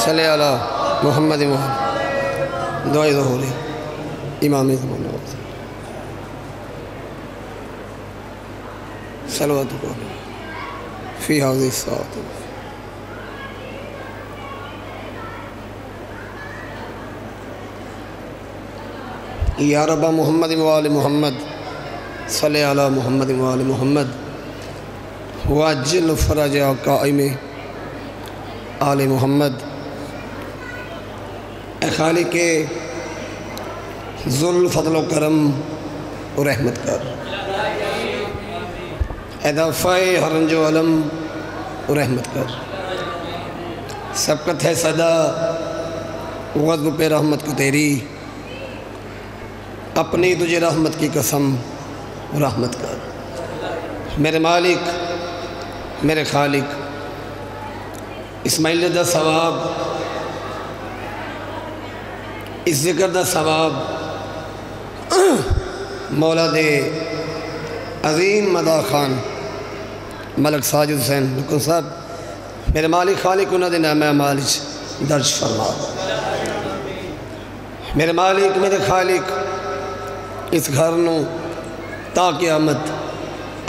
صلی اللہ محمد محمد دعائی ظہوری امام زمان صلوات کو فی حاضر الساعت یا رب محمد وآل محمد صلی اللہ محمد وآل محمد واجل فرج قائم آل محمد اے خالق ذل فضل و کرم و رحمت کر اے دافع حرنج و علم و رحمت کر سبقت ہے صدا غضب پہ رحمت کو تیری اپنی تجھے رحمت کی قسم رحمت کر میرے مالک میرے خالق اسماعیل دا ثواب اس ذکر دا ثواب مولا دے عظیم مدا خان ملک ساجد حسین رکن صاحب میرے مالک خالق انہوں دے نام مالج درج فرما میرے مالک میرے خالق اس گھر نو تا قیامت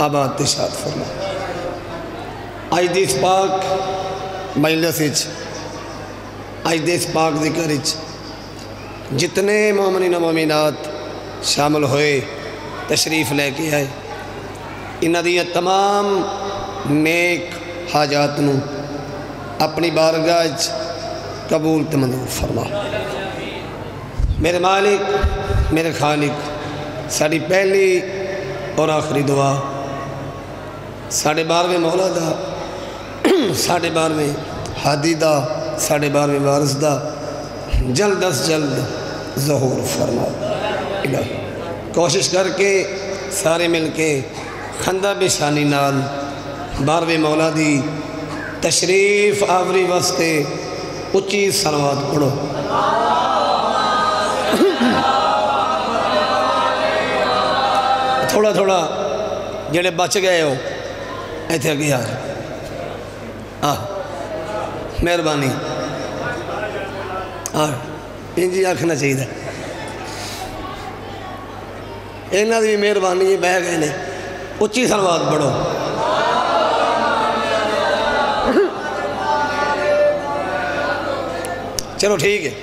آباد تشاد فرما آج دیس پاک مجلس اچ آج دیس پاک ذکر اچ جتنے مومنین و مومنات شامل ہوئے تشریف لے کے آئے انہاں دی تمام نیک حاجات نو اپنی بارگاہ اچ قبول تے منظور فرما میرے مالک میرے خالق ساڑی پہلی اور آخری دعا ساڑھے بارویں مولا دا ساڑھے بارویں حادی دا ساڑھے بارویں وارث دا جلد از جلد ظہور فرما الہی کوشش کر کے سارے مل کے خندہ بشانی نال بارویں مولا دی تشریف آوری واسطے اچھی صلوات پڑھو تھوڑا تھوڑا جڑے بچ گئے ہو ایتھے اگے آ مہربانی انجی آکھنا چاہیے تھا انہاں دی مہربانی بہ گئے نے اچھی صلوات پڑھو چلو ٹھیک ہے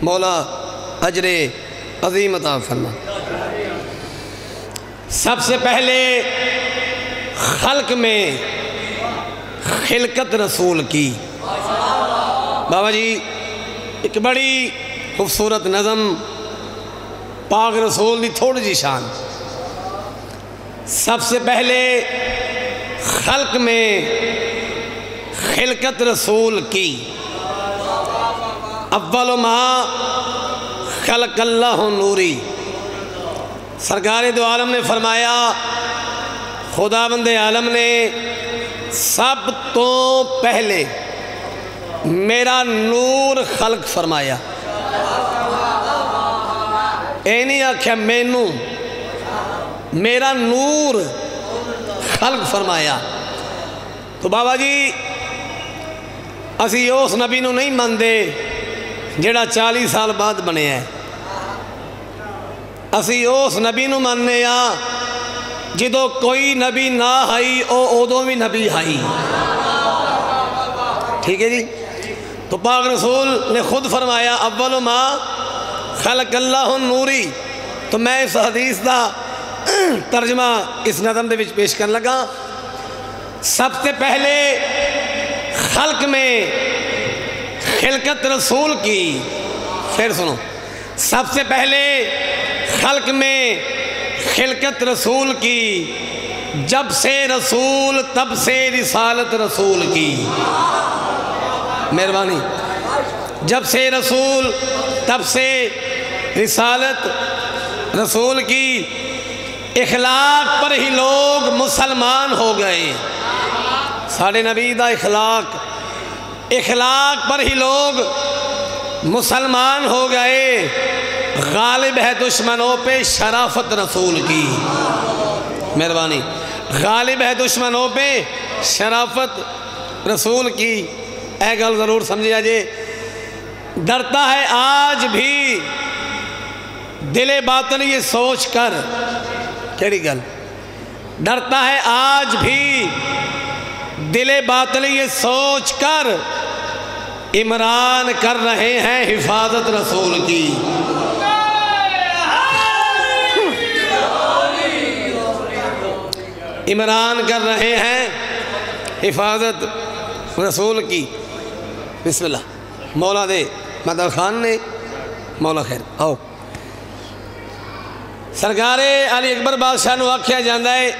مولا اجر عظیم عطا فرما سب سے پہلے خلق میں خلقت رسول کی بابا جی ایک بڑی خوبصورت نظم پاک رسول دی تھوڑی جی شان سب سے پہلے خلق میں خلقت رسول کی اول ما خلق اللہ نوری سرکار دو عالم نے فرمایا خداوند عالم نے سب تو پہلے میرا نور خلق فرمایا اے نہیں آکھیا مینوں میرا نور خلق فرمایا تو بابا جی اسی اس نبی نو نہیں مندے جیڑا 40 سال بعد بنے ہیں اسی اس نبی نو مننے یا جدو کوئی نبی نہ ہائی او بھی نبی ہائی ٹھیک ہے جی تو پاک رسول نے خود فرمایا اول ما خلق اللہ نوری تو میں اس حدیث دا ترجمہ اس نظم دے وچ پیش کرنے لگا سب سے پہلے خلق میں خلقت رسول کی پھر سنو سب سے پہلے خلق میں خلقت رسول کی جب سے رسول تب سے رسالت رسول کی مہربانی جب سے رسول تب سے رسالت رسول کی اخلاق پر ہی لوگ مسلمان ہو گئے ساڑھے نبی دا اخلاق پر ہی لوگ مسلمان ہو گئے غالب ہے دشمنوں پہ شرافت رسول کی مہربانی غالب ہے دشمنوں پہ شرافت رسول کی اے گل ضرور سمجھے جائے ڈرتا ہے آج بھی دل باطن یہ سوچ کر، کیڑی گل، ڈرتا ہے آج بھی دل باطن یہ سوچ کر، عمران کر رہے ہیں حفاظت رسول کی۔ عمران کر رہے ہیں حفاظت رسول کی۔ بسم اللہ، مولا دے مدر خان نے، مولا خیر آؤ۔ سرکار علی اکبر بادشاہ نو آکھیا جاندہ ہے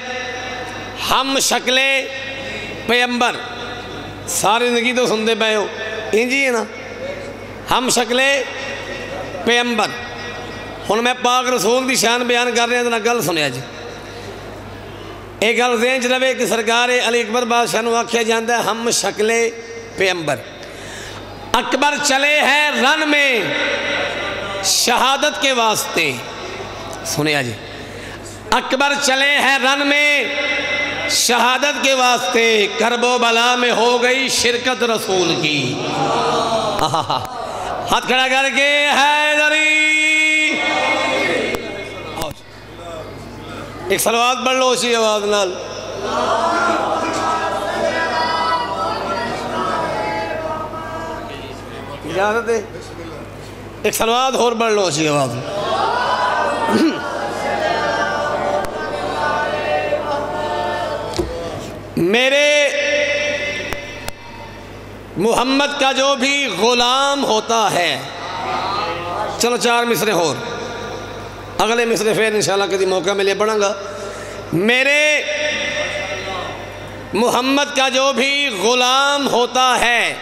ہم شکل پیغمبر، ساری زندگی تو سنتے پے ہو انجی ہے نا، ہم شکل پیغمبر۔ ہن میں پاک رسول دی شان بیان کر رہے ہیں تو نہ گل سنیا جی، ایک گل ذہن چ رہے کہ سرکار علی اکبر بادشاہ نو آکھیا جاندہ ہے ہم شکل پیغمبر۔ اکبر چلے ہیں رن میں شہادت کے واسطے، سنیا جی، اکبر چلے ہیں رن میں شہادت کے واسطے، کرب و بلا میں ہو گئی شرکت رسول کی۔ ہاتھ کھڑا کر کے حیدری، ایک صلوات پڑھ لو اسی آواز نال۔ اجازت ہے ایک صلوات اور پڑھ لو اسی آواز نال۔ میرے محمد کا جو بھی غلام ہوتا ہے، چلو 4 مصرے اور، اگلے مصرے پھر انشاءاللہ کسی موقع میں لے پڑھوں گا۔ میرے محمد کا جو بھی غلام ہوتا ہے،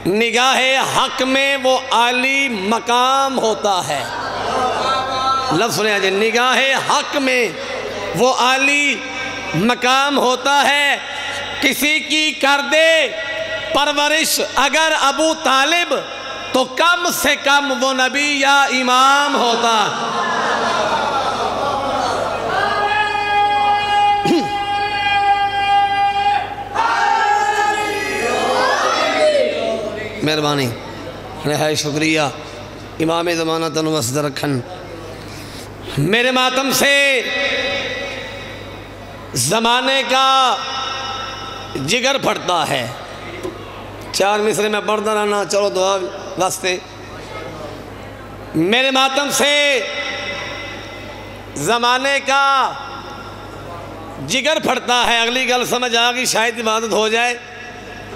نگاہ حق میں وہ عالی مقام ہوتا ہے۔ لفظ سنیا جائے، نگاہ حق میں وہ عالی مقام ہوتا ہے۔ کسی کی کر دے پرورش اگر ابو طالب، تو کم سے کم وہ نبی یا امام ہوتا۔ مہربانی ہے، شکریہ امام زمانہ تنوسد رکھن۔ میرے ماتم سے زمانے کا جگر پھٹتا ہے۔ 4 مصرے میں پڑھتا رہنا، چلو دعا واسطے۔ میرے ماتم سے زمانے کا جگر پھٹتا ہے، اگلی گل سمجھ آگئی شاید عبادت ہو جائے۔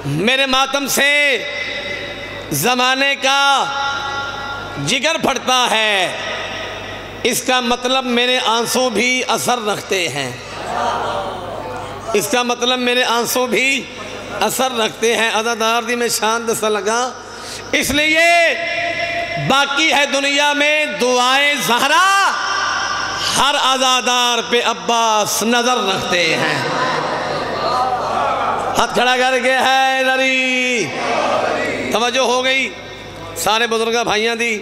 میرے ماتم سے زمانے کا جگر پھٹتا ہے، اس کا مطلب میرے آنسوں بھی اثر رکھتے ہیں، اس کا مطلب میرے آنسوں بھی اثر رکھتے ہیں۔ عزادار دی میں شان دستا لگا، اس لیے باقی ہے دنیا میں دعائے زہرا، ہر عزادار پہ عباس نظر رکھتے ہیں۔ ہاتھ کھڑا کر کے ہے لری، توجہ ہو گئی سارے بزرگاں بھائیاں دی،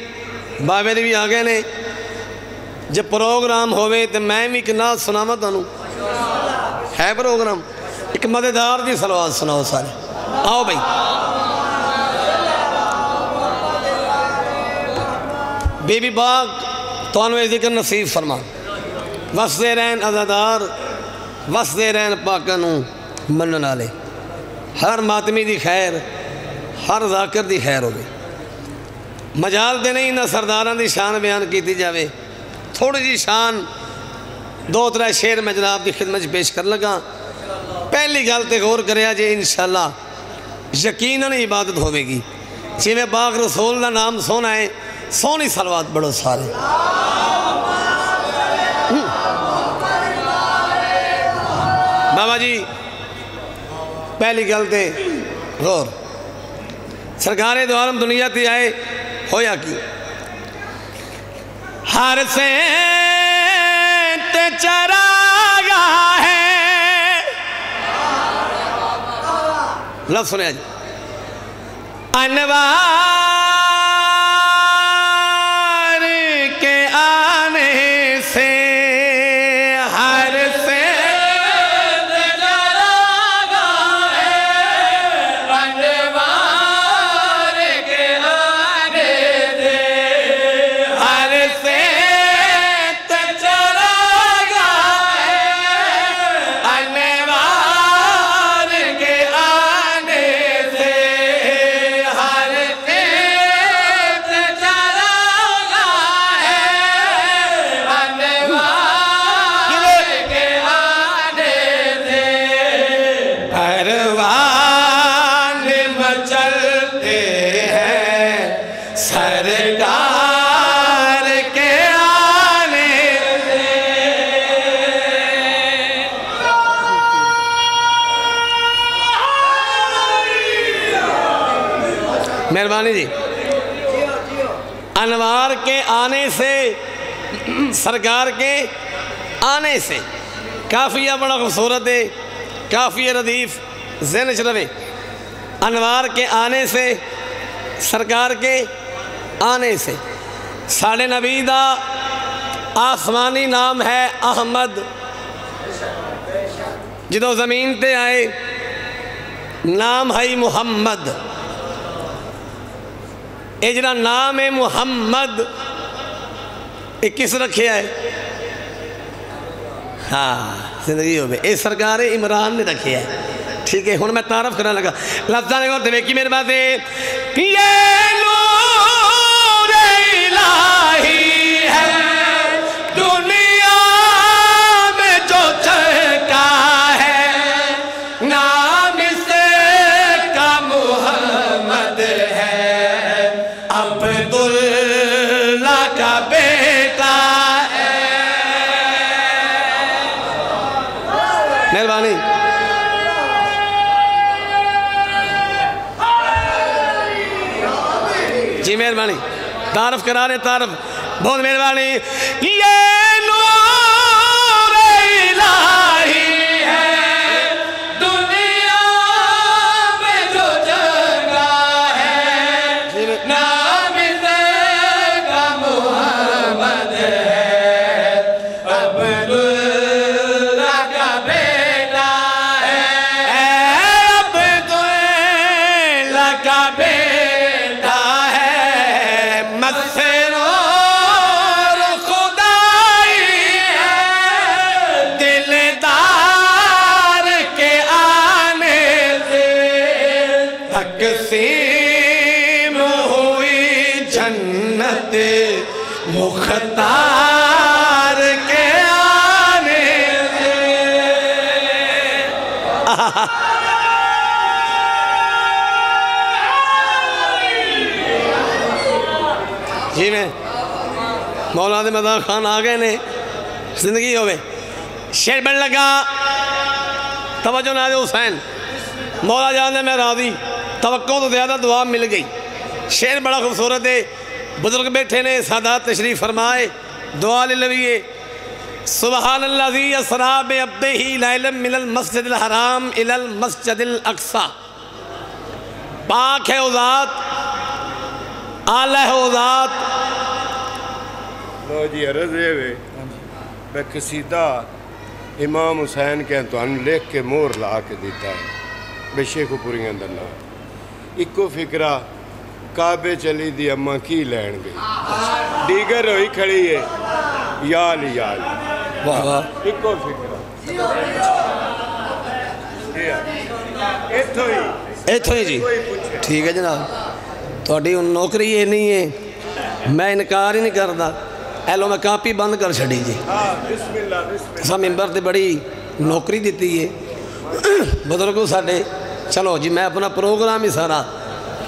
بابے دی بھی آگے نے۔ جب پروگرام ہوئے تو میں بھی ایک نعت سناواں تانوں، ہے پروگرام، ایک مددگار دی صلوات سناؤ سارے، آؤ بھائی۔ بی بی پاک تانوں ذکر نصیب فرما، وسدے رہن عزادار، وسدے رہن پاکانوں منن والے، ہر ماتمی دی خیر، ہر ذاکر دی خیر ہوگی۔ مجال دے نہیں نہ سرداران دی شان بیان کیتی جاوے، تھوڑی جی شان 2-3 شعر میں جناب دی خدمت پیش کر لگا۔ پہلی گل تے غور کریا جے انشاءاللہ یقیناً عبادت ہوئے گی۔ جی میں پاک رسول دا نام سونا ہے، سونی صلوات بڑھو سارے۔ بابا جی پہلی گل تے غور، سرکار دو عالم دنیا تی آئے ہویا کی، ہر سینت چراغا ہے، لفظ سنیا جی، انوار کے آنے سے ہر سینت چراغا ہے، انوار کے آنے مہربانی جی، انوار کے آنے سے، سرکار کے آنے سے، کافیہ بڑا خوبصورت ہے، کافیہ ردیف ذہن چ رہے، انوار کے آنے سے، سرکار کے آنے سے، ساڑھے نبی دا آسمانی نام ہے احمد، جدو زمین تے آئے نام ہے محمد، اے جڑا نام ہے محمد اے کس رکھے آئے؟ ہاں زندگی ہو بے، اے سرکار عمران نے رکھے آئے، ٹھیک ہے؟ ہن میں تعارف کرنا لگا، لفظاں نے کہتے ویکھی میرے بات ہے، یہ نور الہی ہے دنیا میں جو چمکا ہے، نام سے کا محمد ہے، عبداللہ کا بیٹا ہے۔ مہربانی جی، مہربانی تعارف کرا رہے، تعارف بہت مہربانی، یہ نور الہی ہے دنیا میں جو جگہ ہے، نام سے کا محمد ہے، عبداللہ کا بیٹا ہے، عبداللہ کا بیٹا تقسیم ہوئی جنت مختار کے آنے سے۔ جی میں مولا دے مدار خان آگئے نے، زندگی ہوئے شیر بن لگا، توجہ نہ دے حسین، مولا جانے میں راضی، توقع تو زیادہ دعا مل گئی، شعر بڑا خوبصورت ہے، بزرگ بیٹھے نے، سادات تشریف فرمائے، دعا لے لویے، سبحان الذی اسریٰ بعبدہ لیلا من المسجد الحرام الی المسجد الاقصی، پاک ہے وہ ذات، اعلیٰ ہے وہ ذات۔ لو جی عرض ہے میں قصیدہ امام حسین کے انتوان لکھ کے مور لا کے دیتا ہے، بے شیخ پوری اندر نہ اکو فکرہ کعبے چلی دی اماں کی لین گئی، دیگر ہوئی کھڑی ہے یال یال، اکو فکرہ ایتھو ہی جی، ٹھیک ہے جناب، تھوڑی ان نوکری یہ نہیں ہے، میں انکار ہی نہیں کردا، ایلو میں کاپی بند کر چھڑی جی، سا ممبر تے بڑی نوکری دیتی ہے بزرگوں ساڑھے، چلو جی میں اپنا پروگرام ہی سارا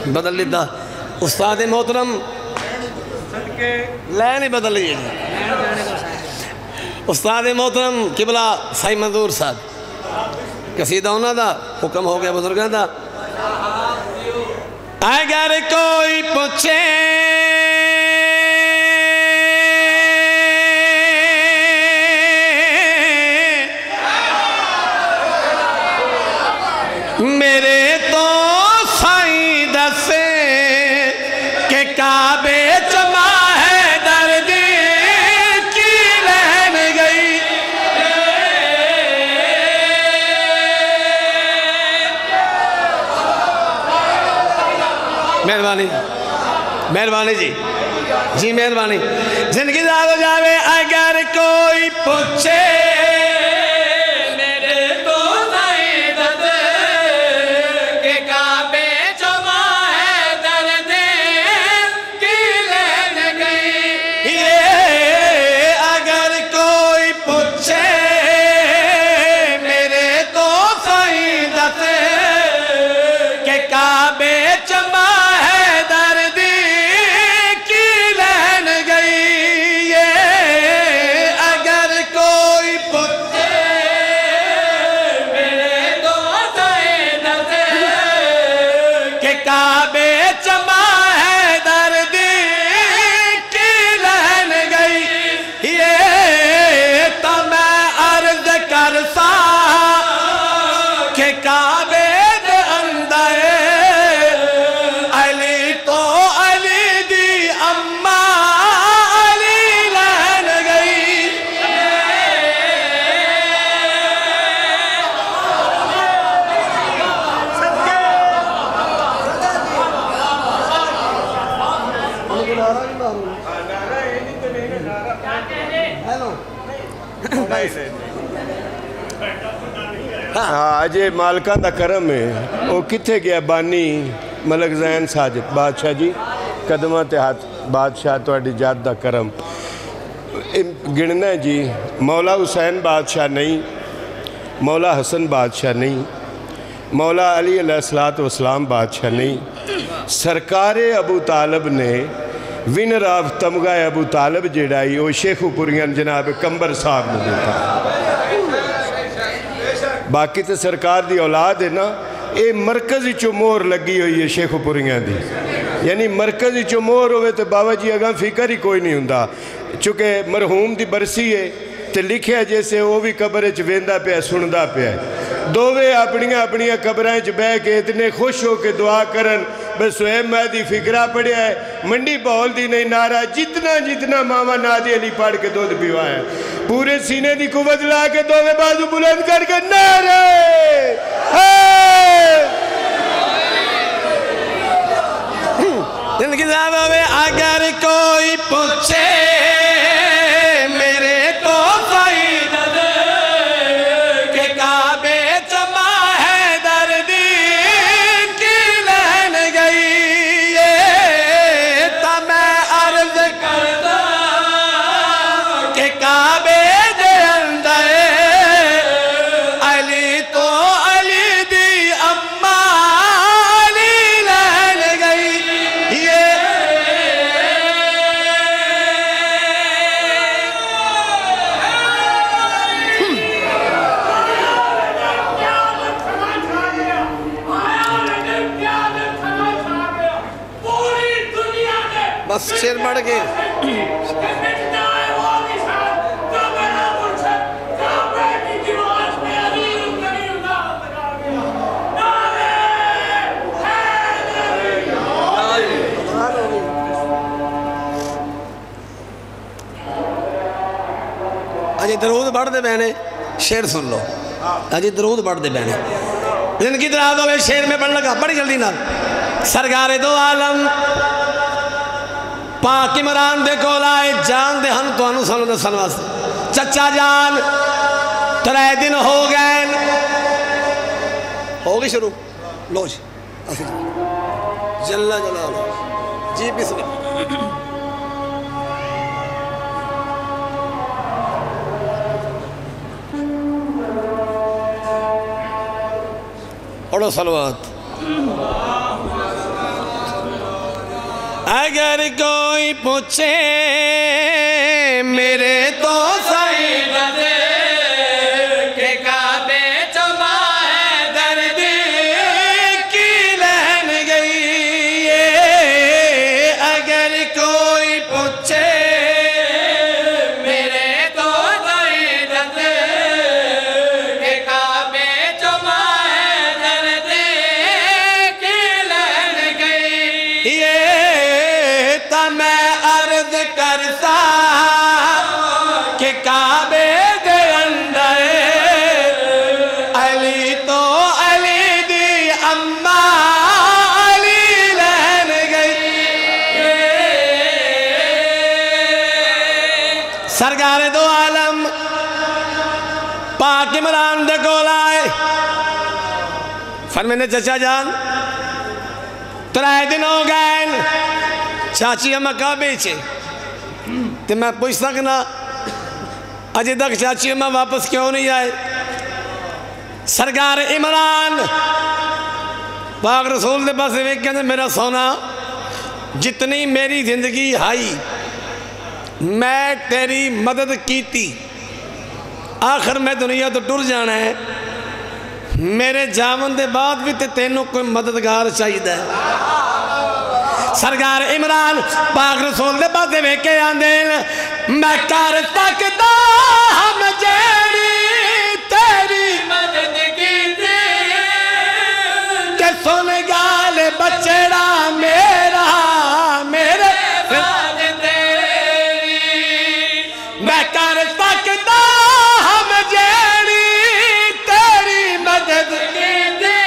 بدل لیتا، استاد محترم لے نہیں بدل لیے جی، استاد محترم قبلہ سائی منظور صاحب، قصیدہ ہونا دا حکم ہو گیا بزرگاں دا، اگر کوئی پوچھے میرے تو سائیں دسے کہ کعبے چما ہے دردی کی لین گئی، مہربانی مہربانی جی، جی مہربانی، زندگی دار ہو جاوے اگر کوئی پوچھے ہاں اجے مالکاں دا کرم ہے وہ کتھے گیا بانی ملک زین ساجد بادشاہ جی قدمہ تے ہاتھ بادشاہ تواڈی جات دا کرم گننا ہے جی مولا حسین بادشاہ نہیں مولا حسن بادشاہ نہیں مولا علی علیہ السلام بادشاہ نہیں سرکار ابو طالب نے ونر آف تمغہ ابو طالب جڑائی وہ شیخ پوریان جناب کمبر صاحب نے دیتا باقی تو سرکار دی اولاد ہے نا اے مرکزی چو مور لگی ہوئی ہے شیخ پوریان دی یعنی مرکزی چو مور ہوئے تو بابا جی اگاں فکر ہی کوئی نہیں ہوندہ چونکہ مرحوم دی برسی ہے تو لکھیا جیسے وہ بھی قبرچ ویندہ پہ سندہ پہ دووے اپنیاں قبرائیں چ بے کے اتنے خوش ہو کے دعا کرن بس سوہم مہدی فکرہ پڑھیا ہے منڈی بہول دی نہیں نعرہ جتنا ماما نادی علی پڑھ کے دودھ پیوا ہے پورے سینے دی قوت لا کے دووے بازو بلند کر کے نعرہ دن کی زیادہ میں اگر کوئی پوچھے میرے تو فائدہ کہ کعبے جمع ہے دردی کی لہن گئی تا میں عرض کرتا کہ کعبے دے اندر علی تو علی دی اما علی لہن گئی بس شیر بڑھ گئے اجی درود بڑھ دے بہنے شیر سن لو اجی درود بڑھ دے بہنے جن کی طرح دو شیر میں پڑھ لگا بڑی جلدی نہ سرکار دو عالم پاک عمران دے کو لائے جان دے ہن تو انو سنو دے سنواس چچا جان ترائے دن ہو گئے ہو گئی شروع لو جی جللہ جلالہ جی بسم اللہ پڑھو صلوات اگر کوئی پوچھے میرے تو سعیدہ دے کہ کعبے جمع ہے دردی کی لہن گئی اگر کوئی پوچھے میرے تو سعیدہ دے کہ کعبے جمع ہے دردی کی لہن گئی میں عرض کرتا کہ کعبے دے اندر علی تو علی دی اما علی لہن گئی سرکار دو عالم پاک عمران دے کو لائے فرمینے چچا جان ترائے دن ہو گئے چاچی اما کعبے چھے تو میں پوچھ سکنا اجے تک چاچی اما واپس کیوں نہیں آئے سرکار عمران پاک رسول دے پاس ایک کہنے میرا سونا جتنی میری زندگی ہائی میں تیری مدد کیتی آخر میں دنیا تو ٹر جانا ہے میرے جاون دے بعد بھی تینوں کوئی مددگار چاہیے ہے سرکار عمران پاک رسول دے پاس دے کے آندین میں کر سکتا ہم جیڑی تیری مدد کی دے کہ سن گال بچڑا میرا میرے بعد تیری میں کر سکتا ہم جیڑی تیری مدد کی دے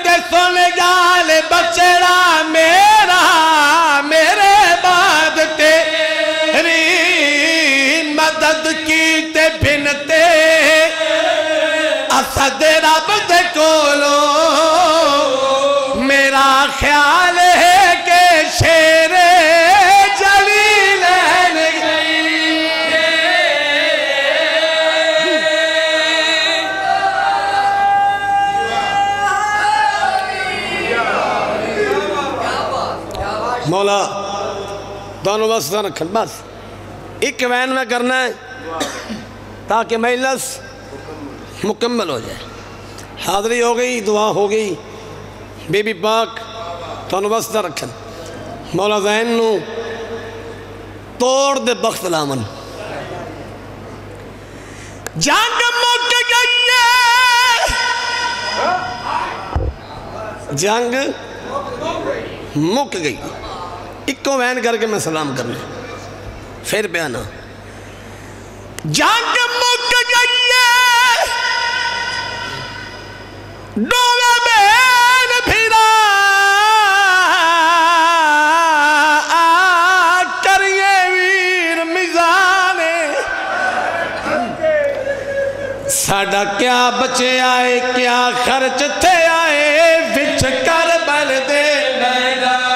کہ سن گال بچڑا میرا میرے بعد تیری مدد خیال ہے کہ شیر جلیلین مولا دونوں بس رکھن بس ایک وین میں کرنا ہے تاکہ مجلس مکمل ہو جائے. حاضری ہو گئی, دعا ہو گئی. بی بی پاک دونوں بس رکھن مولا ذہن نو توڑ دے بخت لامن. جنگ مک گئی ہے, جنگ مک گئی. ایک وین کر کے میں سلام کرنا پھر بیانا. جنگ مک گئی ہے, ڈوے بین پھرا کریے ویر میزانے. ساڈا کیا بچے آئے, کیا خرچ تھے آئے, وچ کربل دے میدان.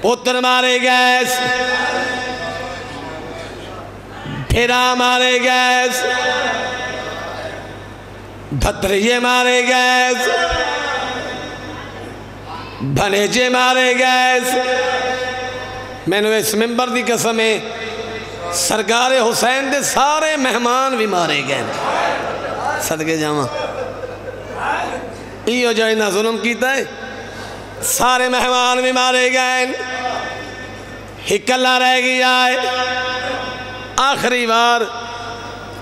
پتر مارے گئے, پھرا مارے گئے, بھتریے مارے گئے, بھنیجے مارے گئے. میں نے اس ممبر دی قسم ہے سرکار حسین دے سارے مہمان بھی مارے گئے. صدقے جاواں ایو جائے نہ ظلم کیتا ہے. سارے مہمان بھی مارے گئے. ہکلہ رہ گیا ہے. آخری بار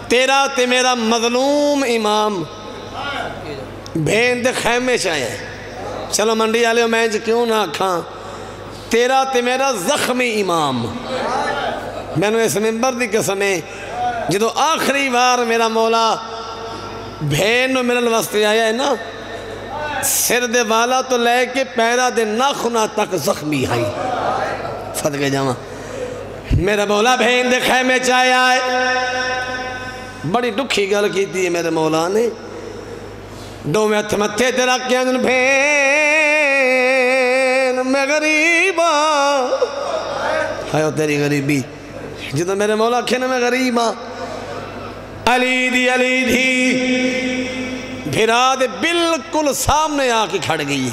تیرا تے میرا مظلوم امام بھین دے خیمے چاہے. چلو منڈی آلے میں کیوں نہ کھاں, تیرا تے میرا زخمی امام. میں نے اس ممبر دی قسم ہے جدو آخری بار میرا مولا بھین نو ملن واسطے آیا ہے نا, سر دے والا تو لے کے پیرا دے ناخنا تک زخمی آئی. صدقے جاواں میرا مولا بھین دے خیمے چاہے آئے. بڑی دکھی گل کی تھی میرے مولا نے. دو میں ہتھ متھے تیرا کیا جن بھین میں غریب ہاں. ہے تیری غریبی جدو میرے مولا کھینا میں غریب ہاں. علی دی بھیرا دے بالکل سامنے آ کے کھڑ گئی.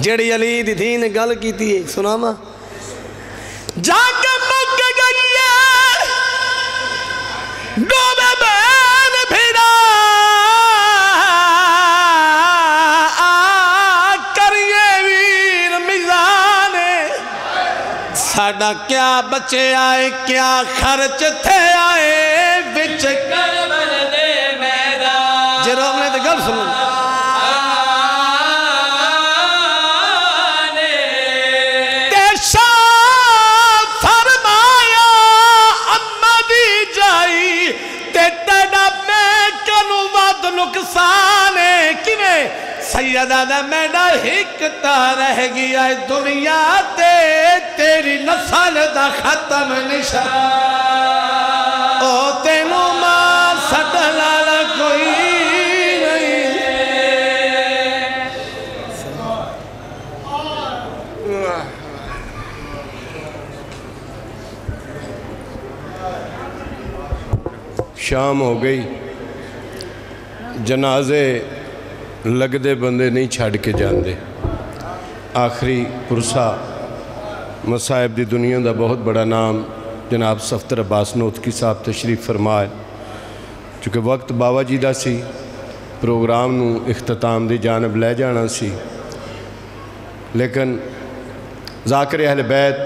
جڑی علی دی تھی نے گل کی تھی سنا ماں. جنگ مک گئی ہے, ڈوبے بین بھیرا کریے ویر میزانے. ساڈا کیا بچے آئے, کیا خرچ تھے آئے, وچ کربل دے میدان. جے روک نے تو گل سنو. نقصانے کیویں سیدہ دا میڈا ہکتا رہ گیا ہے دنیا تے, تیری نسل دا ختم نشان. او تینو ماں سٹلالا کوئی نہیں. شام ہو گئی. جنازے لگ دے بندے نہیں چھاڑ کے جان دے. آخری پرسا مصائب دی دنیا دا بہت بڑا نام جناب صفتر عباس نوتکی صاحب تشریف فرمائے. چونکہ وقت باوا جی دا سی, پروگرام نو اختتام دی جانب لے جانا سی, لیکن ذاکر اہل بیت